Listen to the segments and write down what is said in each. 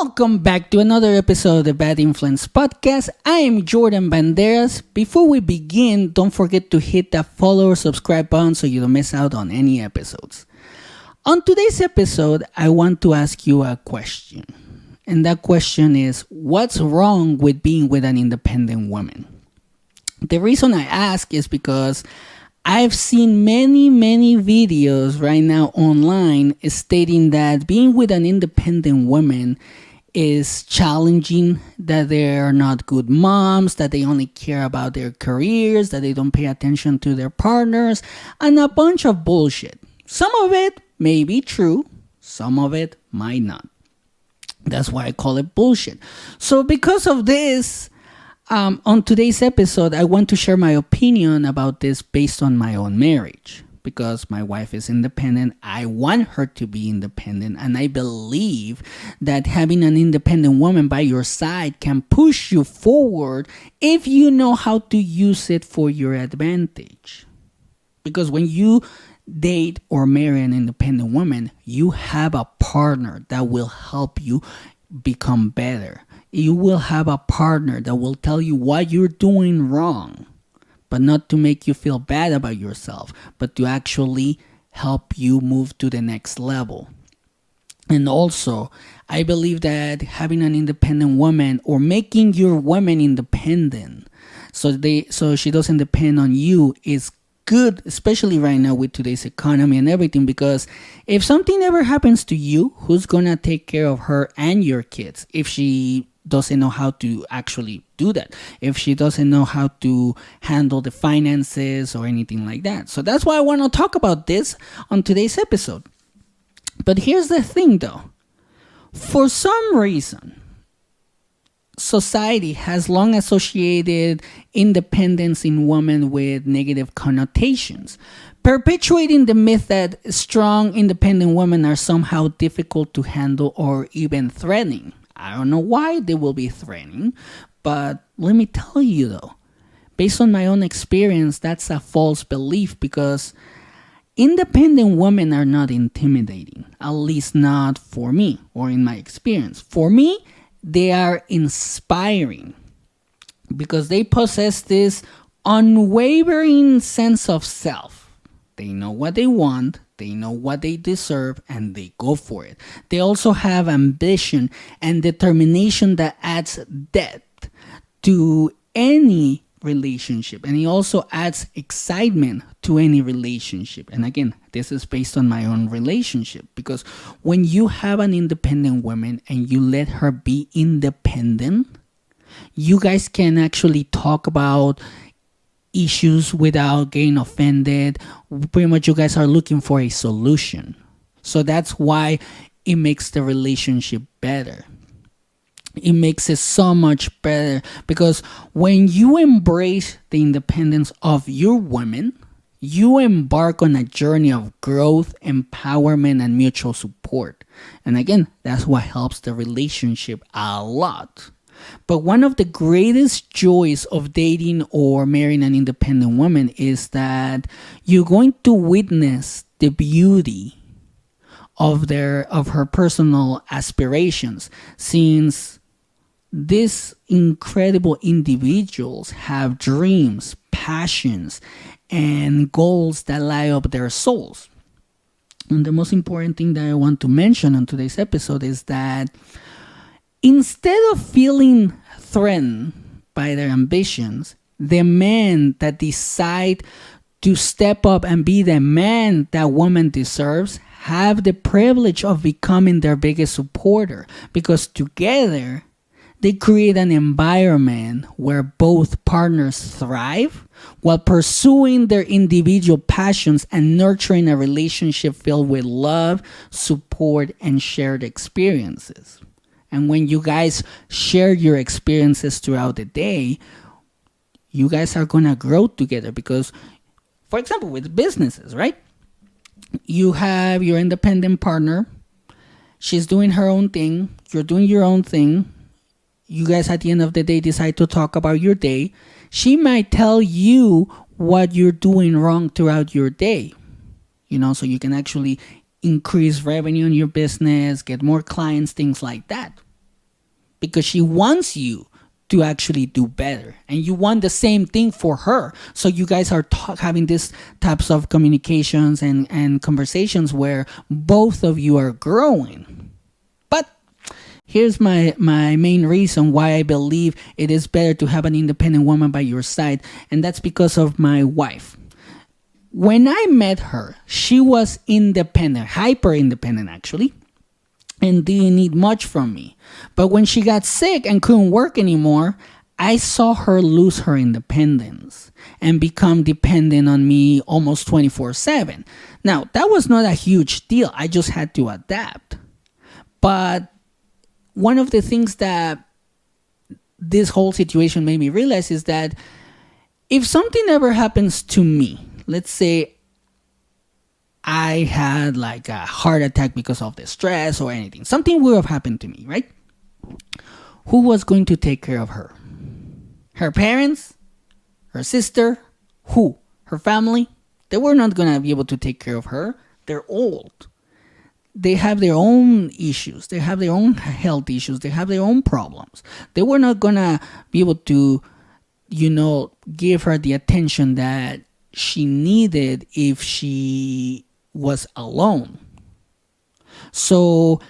Welcome back to another episode of the Bad Influence Podcast. I am Bjordan Banderas. Before we begin, don't forget to hit that follow or subscribe button so you don't miss out on any episodes. On today's episode, I want to ask you a question. And that question is, what's wrong with being with an independent woman? The reason I ask is because I've seen many videos right now online stating that being with an independent woman is challenging, that they're not good moms, that they only care about their careers, that they don't pay attention to their partners, and a bunch of bullshit. Some of it may be true, some of it might not. That's why I call it bullshit. So because of this, on today's episode, I want to share my opinion about this based on my own marriage. Because my wife is independent, I want her to be independent. And I believe that having an independent woman by your side can push you forward if you know how to use it for your advantage. Because when you date or marry an independent woman, you have a partner that will help you become better. You will have a partner that will tell you what you're doing wrong, but not to make you feel bad about yourself, but to actually help you move to the next level. And also, I believe that having an independent woman or making your woman independent so she doesn't depend on you is good, especially right now with today's economy and everything, because if something ever happens to you, who's gonna take care of her and your kids if she doesn't know how to actually do that, if she doesn't know how to handle the finances or anything like that? So that's why I want to talk about this on today's episode. But here's the thing though, for some reason society has long associated independence in women with negative connotations, perpetuating the myth that strong, independent women are somehow difficult to handle or even threatening. I don't know why they will be threatening, but let me tell you though, based on my own experience, that's a false belief, because independent women are not intimidating, at least not for me or in my experience. For me, they are inspiring because they possess this unwavering sense of self. They know what they want, they know what they deserve, and they go for it. They also have ambition and determination that adds depth to any relationship, and it also adds excitement to any relationship. And again, this is based on my own relationship, because when you have an independent woman and you let her be independent, you guys can actually talk about issues without getting offended. Pretty much you guys are looking for a solution. So that's why it makes the relationship better. It makes it so much better, because when you embrace the independence of your woman, you embark on a journey of growth, empowerment, and mutual support. And again, that's what helps the relationship a lot. But one of the greatest joys of dating or marrying an independent woman is that you're going to witness the beauty of her personal aspirations, since these incredible individuals have dreams, passions, and goals that light up their souls. And the most important thing that I want to mention on today's episode is that instead of feeling threatened by their ambitions, the men that decide to step up and be the man that woman deserves have the privilege of becoming their biggest supporter, because together they create an environment where both partners thrive while pursuing their individual passions and nurturing a relationship filled with love, support, and shared experiences. And when you guys share your experiences throughout the day, you guys are going to grow together. Because, for example, with businesses, right? You have your independent partner. She's doing her own thing. You're doing your own thing. You guys at the end of the day decide to talk about your day. She might tell you what you're doing wrong throughout your day. So you can actually increase revenue in your business, get more clients, things like that. because she wants you to actually do better, and you want the same thing for her. So you guys are having these types of communications and conversations where both of you are growing. But here's my main reason why I believe it is better to have an independent woman by your side, and that's because of my wife. When I met her, she was independent, hyper independent actually, and didn't need much from me. But when she got sick and couldn't work anymore, I saw her lose her independence and become dependent on me almost 24/7. Now, that was not a huge deal. I just had to adapt. But one of the things that this whole situation made me realize is that if something ever happens to me, let's say I had like a heart attack because of the stress or anything, something would have happened to me, right? Who was going to take care of her? Her parents? Her sister? Who? Her family? They were not going to be able to take care of her. They're old. They have their own issues. They have their own health issues. They have their own problems. They were not going to be able to, give her the attention that she needed if she was alone. So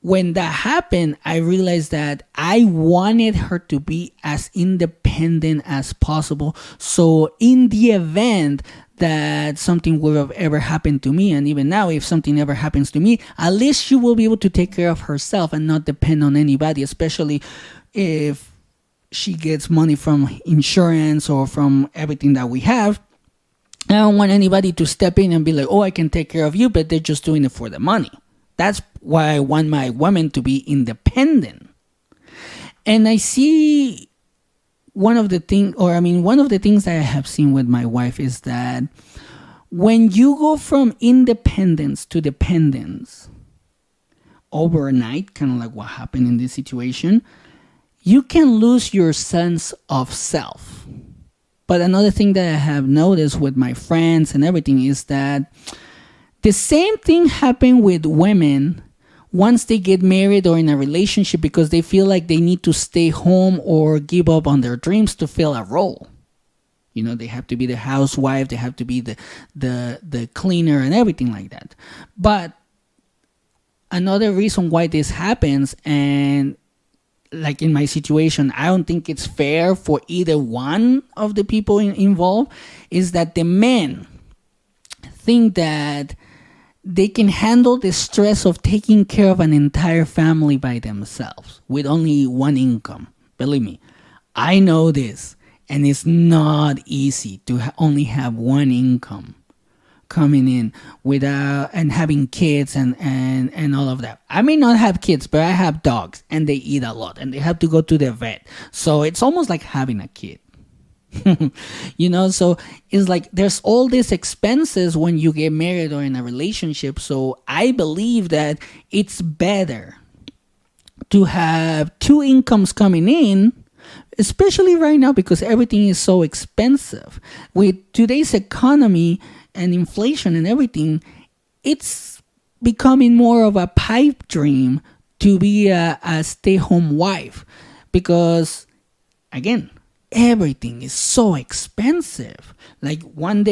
when that happened, I realized that I wanted her to be as independent as possible. So in the event that something would have ever happened to me, and even now, if something ever happens to me, at least she will be able to take care of herself and not depend on anybody, especially if she gets money from insurance or from everything that we have. I don't want anybody to step in and be like, oh, I can take care of you, but they're just doing it for the money. That's why I want my woman to be independent. And I see one of the things that I have seen with my wife is that when you go from independence to dependence overnight, kind of like what happened in this situation, you can lose your sense of self. But another thing that I have noticed with my friends and everything is that the same thing happened with women once they get married or in a relationship, because they feel like they need to stay home or give up on their dreams to fill a role. They have to be the housewife, they have to be the cleaner and everything like that. But another reason why this happens, and like in my situation, I don't think it's fair for either one of the people involved, is that the men think that they can handle the stress of taking care of an entire family by themselves with only one income. Believe me, I know this, and it's not easy to only have one income coming in without and having kids and all of that. I may not have kids, but I have dogs and they eat a lot and they have to go to the vet. So it's almost like having a kid. So it's like there's all these expenses when you get married or in a relationship. So I believe that it's better to have two incomes coming in, especially right now because everything is so expensive. With today's economy and inflation and everything, it's becoming more of a pipe dream to be a stay-home wife, because again, everything is so expensive. Like one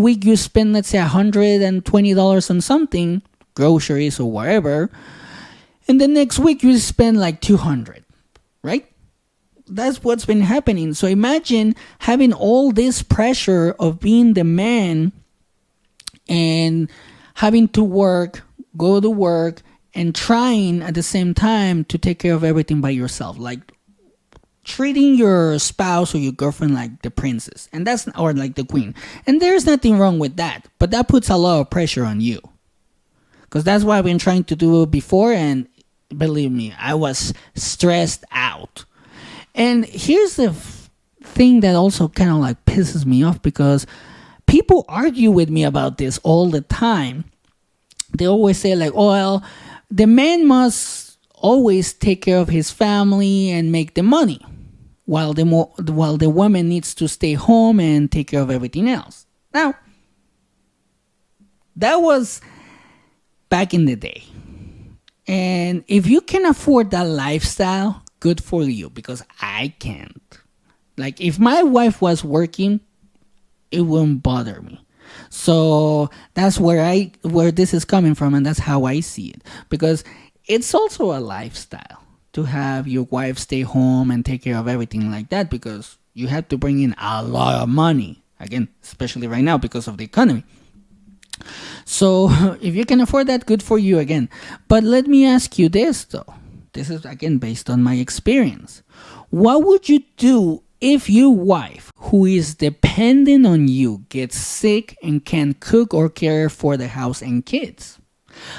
week you spend, let's say, $120 on something, groceries or whatever, and the next week you spend like $200, right? That's what's been happening. So imagine having all this pressure of being the man and having to go to work, and trying at the same time to take care of everything by yourself. Like treating your spouse or your girlfriend like the princess, or like the queen. And there's nothing wrong with that, but that puts a lot of pressure on you. Because that's what I've been trying to do before, and believe me, I was stressed out. And here's the thing that also kind of like pisses me off, because people argue with me about this all the time. They always say like, oh, well, the man must always take care of his family and make the money, while the woman needs to stay home and take care of everything else. Now, that was back in the day. And if you can afford that lifestyle, good for you, because I can't. Like, if my wife was working, it wouldn't bother me. So that's where this is coming from, and that's how I see it. Because it's also a lifestyle to have your wife stay home and take care of everything like that, because you have to bring in a lot of money. Again, especially right now because of the economy. So if you can afford that, good for you again. But let me ask you this though. This is again based on my experience. What would you do if your wife, who is dependent on you, gets sick and can't cook or care for the house and kids?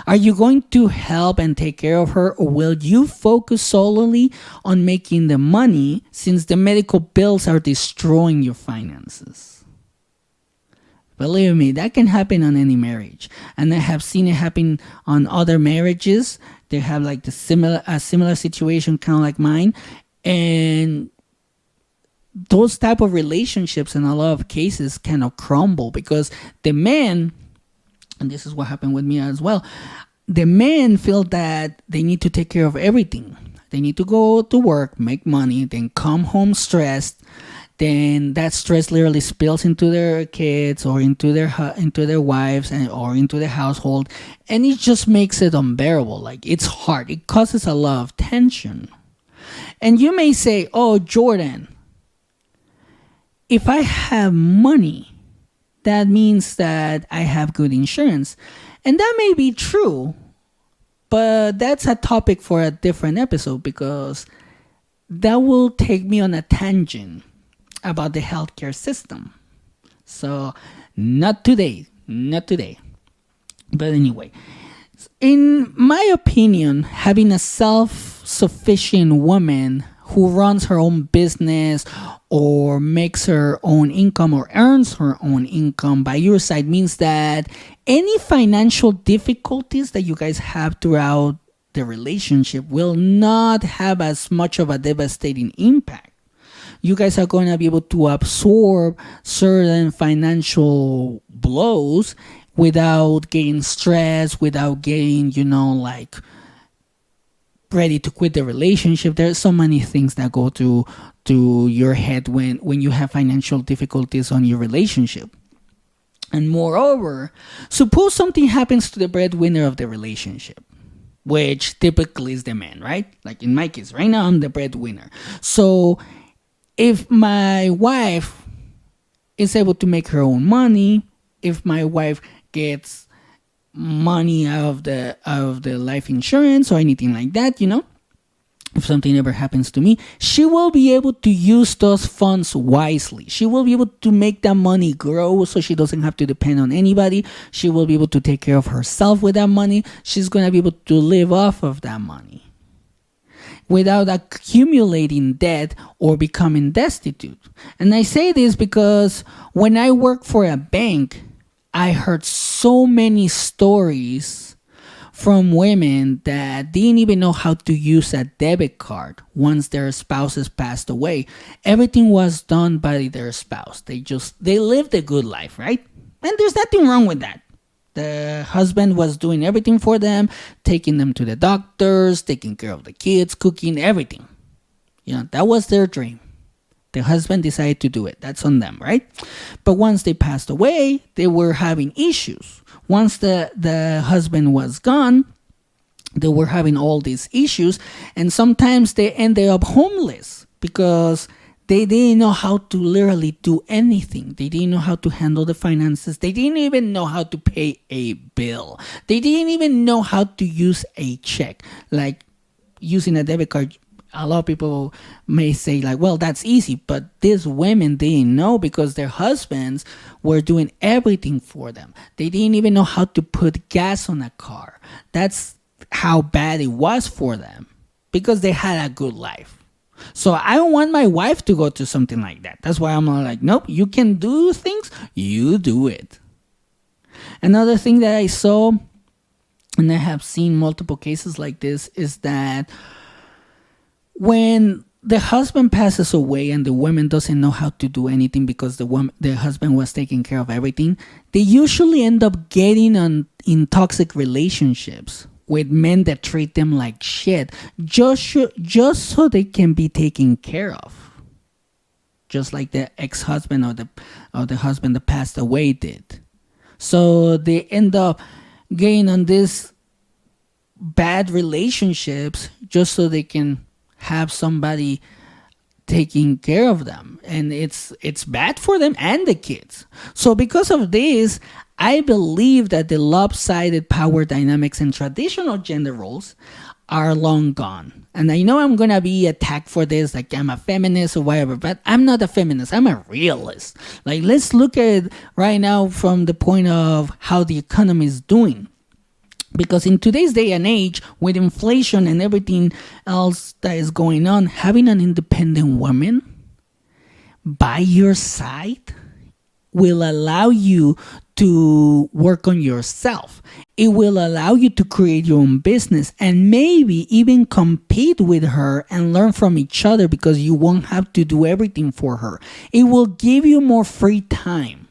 Are you going to help and take care of her, or will you focus solely on making the money since the medical bills are destroying your finances? Believe me, that can happen on any marriage. And I have seen it happen on other marriages. They have like a similar situation, kind of like mine. And those type of relationships in a lot of cases kind of crumble because the man, and this is what happened with me as well, the men feel that they need to take care of everything. They need to go to work, make money, then come home stressed. Then that stress literally spills into their kids or into their wives or into their household, and it just makes it unbearable. Like, it's hard. It causes a lot of tension. And you may say, "Oh, Jordan, if I have money, that means that I have good insurance." And that may be true, but that's a topic for a different episode because that will take me on a tangent about the healthcare system. So, not today. But anyway, in my opinion, having a self-sufficient woman who runs her own business or makes her own income or earns her own income by your side means that any financial difficulties that you guys have throughout the relationship will not have as much of a devastating impact. You guys are going to be able to absorb certain financial blows without getting stressed, without getting, like ready to quit the relationship. There's so many things that go to your head when you have financial difficulties on your relationship. And moreover, suppose something happens to the breadwinner of the relationship, which typically is the man, right? Like in my case, right now I'm the breadwinner. So if my wife is able to make her own money, if my wife gets money out of the life insurance or anything like that, if something ever happens to me, she will be able to use those funds wisely. She will be able to make that money grow so she doesn't have to depend on anybody. She will be able to take care of herself with that money. She's going to be able to live off of that money without accumulating debt or becoming destitute. And I say this because when I worked for a bank, I heard so many stories from women that didn't even know how to use a debit card once their spouses passed away. Everything was done by their spouse. They lived a good life, right? And there's nothing wrong with that. The husband was doing everything for them, taking them to the doctors, taking care of the kids, cooking, everything. That was their dream. The husband decided to do it. That's on them, right? But once they passed away, they were having issues. Once the husband was gone, they were having all these issues. And sometimes they ended up homeless because they didn't know how to literally do anything. They didn't know how to handle the finances. They didn't even know how to pay a bill. They didn't even know how to use a check. Like using a debit card, a lot of people may say like, well, that's easy. But these women didn't know because their husbands were doing everything for them. They didn't even know how to put gas on a car. That's how bad it was for them because they had a good life. So I don't want my wife to go to something like that. That's why I'm like, nope, you can do things, you do it. Another thing that I saw, and I have seen multiple cases like this, is that when the husband passes away and the woman doesn't know how to do anything because the husband was taking care of everything, they usually end up getting in toxic relationships with men that treat them like shit, just so they can be taken care of, just like the ex-husband or the husband that passed away did. So they end up getting on these bad relationships just so they can have somebody taking care of them, and it's bad for them and the kids. So because of this, I believe that the lopsided power dynamics and traditional gender roles are long gone. And I know I'm gonna be attacked for this, like I'm a feminist or whatever, but I'm not a feminist, I'm a realist. Like, let's look at it right now from the point of how the economy is doing. Because in today's day and age, with inflation and everything else that is going on, having an independent woman by your side will allow you to work on yourself. It will allow you to create your own business and maybe even compete with her and learn from each other, because you won't have to do everything for her. It will give you more free time.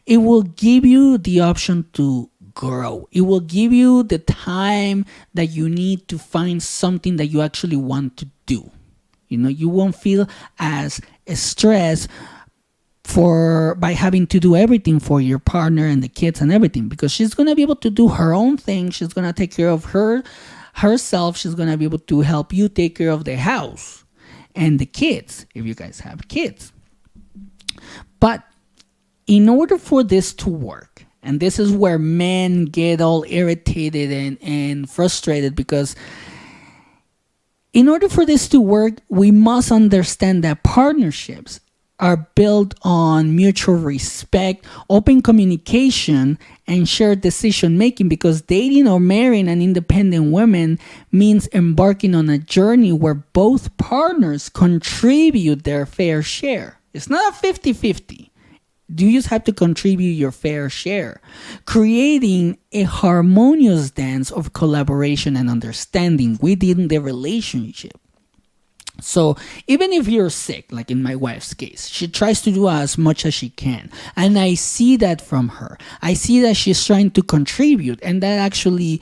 It will give you the option to grow. It will give you the time that you need to find something that you actually want to do. You won't feel as stressed by having to do everything for your partner and the kids and everything, because she's going to be able to do her own thing. She's going to take care of herself. She's going to be able to help you take care of the house and the kids, if you guys have kids. But in order for this to work, and this is where men get all irritated and frustrated, because in order for this to work, we must understand that partnerships are built on mutual respect, open communication, and shared decision making, because dating or marrying an independent woman means embarking on a journey where both partners contribute their fair share. It's not a 50-50. You just have to contribute your fair share, creating a harmonious dance of collaboration and understanding within the relationship. So even if you're sick, like in my wife's case, she tries to do as much as she can. And I see that from her. I see that she's trying to contribute, and that actually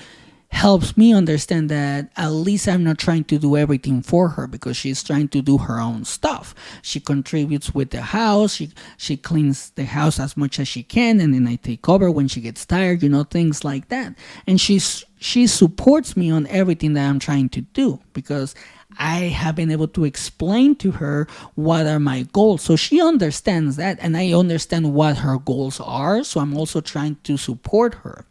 helps me understand that at least I'm not trying to do everything for her, because she's trying to do her own stuff. She contributes with the house. She cleans the house as much as she can, and then I take over when she gets tired, things like that. And she supports me on everything that I'm trying to do, because I have been able to explain to her what are my goals. So she understands that, and I understand what her goals are. So I'm also trying to support her.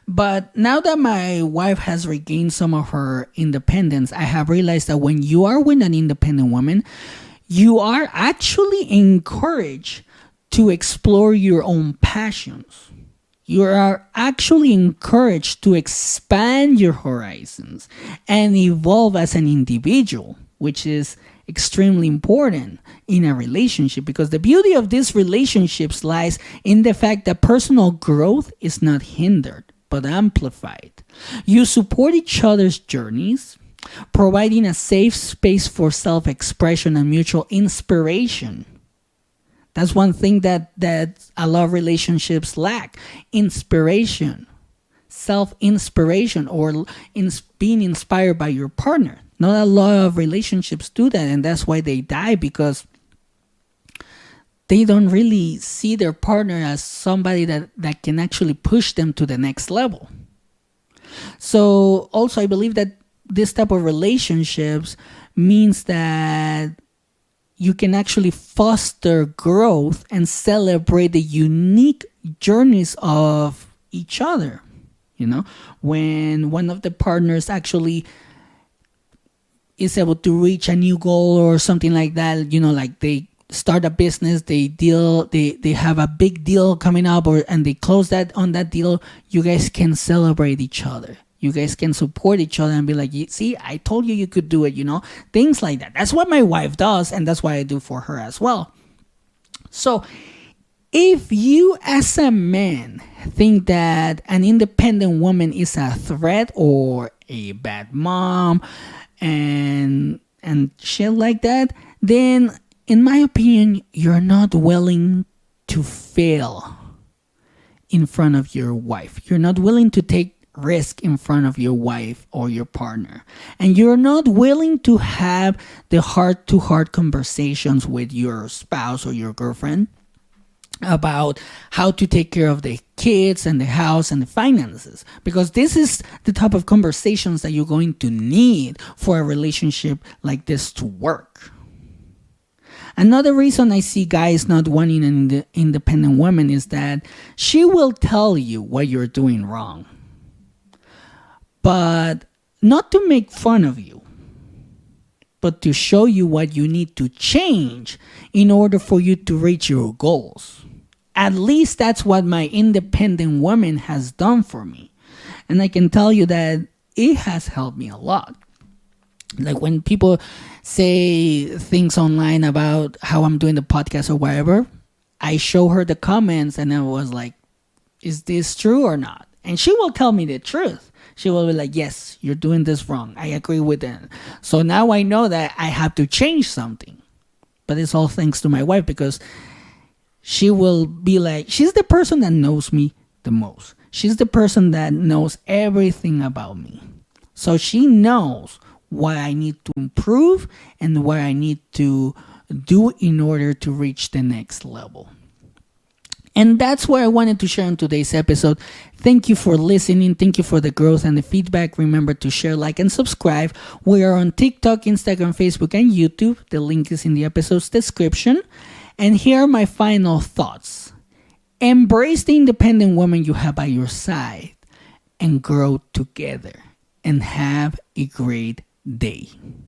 But now that my wife has regained some of her independence, I have realized that when you are with an independent woman, you are actually encouraged to explore your own passions. You are actually encouraged to expand your horizons and evolve as an individual, which is extremely important in a relationship, because the beauty of these relationships lies in the fact that personal growth is not hindered, but amplified. You support each other's journeys, providing a safe space for self-expression and mutual inspiration. That's one thing that a lot of relationships lack: inspiration, self-inspiration, or being inspired by your partner. Not a lot of relationships do that, and that's why they die, because they don't really see their partner as somebody that can actually push them to the next level. So also, I believe that this type of relationships means that you can actually foster growth and celebrate the unique journeys of each other. When one of the partners actually is able to reach a new goal or something like that, like they start a business, they have a big deal coming up, and they close on that deal, you guys can celebrate each other. You guys can support each other and be like, see, I told you could do it, things like that. That's what my wife does, and that's what I do for her as well. So if you as a man think that an independent woman is a threat or a bad mom and shit like that, then in my opinion, you're not willing to fail in front of your wife. You're not willing to take risk in front of your wife or your partner, and you're not willing to have the heart-to-heart conversations with your spouse or your girlfriend about how to take care of the kids and the house and the finances, because this is the type of conversations that you're going to need for a relationship like this to work. Another reason I see guys not wanting an independent woman is that she will tell you what you're doing wrong, but not to make fun of you, but to show you what you need to change in order for you to reach your goals. At least that's what my independent woman has done for me. And I can tell you that it has helped me a lot. Like when people say things online about how I'm doing the podcast or whatever, I show her the comments and I was like, is this true or not? And she will tell me the truth. She will be like, yes, you're doing this wrong. I agree with it. So now I know that I have to change something. But it's all thanks to my wife, because she will be like, she's the person that knows me the most. She's the person that knows everything about me. So she knows what I need to improve and what I need to do in order to reach the next level. And that's what I wanted to share in today's episode. Thank you for listening. Thank you for the growth and the feedback. Remember to share, like, and subscribe. We are on TikTok, Instagram, Facebook, and YouTube. The link is in the episode's description. And here are my final thoughts. Embrace the independent woman you have by your side and grow together. And have a great day.